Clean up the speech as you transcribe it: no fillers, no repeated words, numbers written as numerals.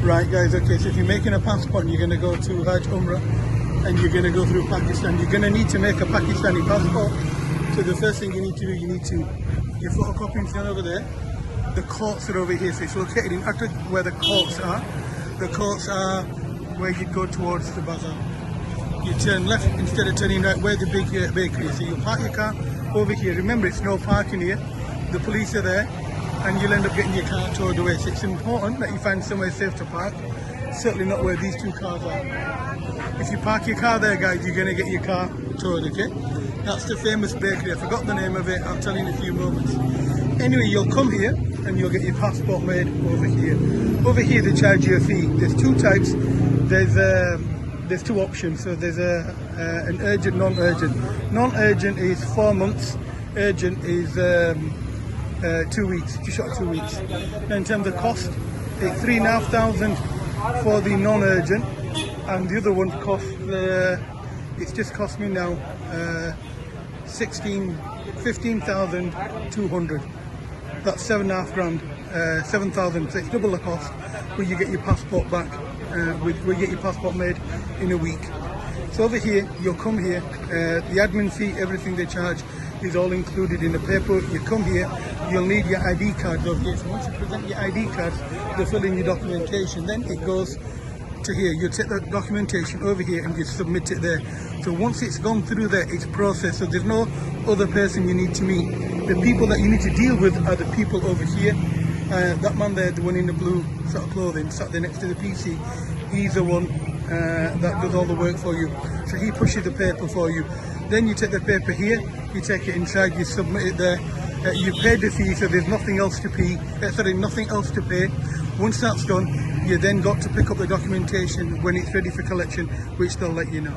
Right guys, okay, so if you're making a passport and you're going to go to Hajj Umrah and you're going to go through Pakistan, you're going to need to make a Pakistani passport. So the first thing you need to do, your photocopying's done over there. The courts are over here, so it's located in Atta where the courts are. The courts are where you go towards the bazaar. You turn left instead of turning right where the big bakery is. So you park your car over here. Remember, it's no parking here. The police are there and you'll end up getting your car towed away. So it's important that you find somewhere safe to park. Certainly not where these two cars are. If you park your car there, guys, you're going to get your car towed, okay? That's the famous bakery. I forgot the name of it. I'll tell you in a few moments. Anyway, you'll come here and you'll get your passport made over here. Over here, they charge you a fee. There's two types. There's two options. So there's an urgent, non-urgent. Non-urgent is 4 months. Urgent is 2 weeks, just short of 2 weeks. Now in terms of cost, it's 3,500 for the non-urgent, and the other one costs, it's just cost me now 15,200. That's 7.5 grand, 7,000. So it's double the cost, where you get your passport back, where you get your passport made in a week. So over here, you'll come here, the admin fee, everything they charge is all included in the paper. You come here, you'll need your ID cards over here. So once you present your ID cards, they fill in your documentation. Then it goes to here. You take the documentation over here and you submit it there. So once it's gone through there, it's processed. So there's no other person you need to meet. The people that you need to deal with are the people over here. That man there, the one in the blue sort of clothing, sat there next to the PC, he's the one that does all the work for you. So he pushes the paper for you. Then you take the paper here, you take it inside, you submit it there. You pay the fee, so there's nothing else to pay. Nothing else to pay. Once that's done, you then got to pick up the documentation when it's ready for collection, which they'll let you know.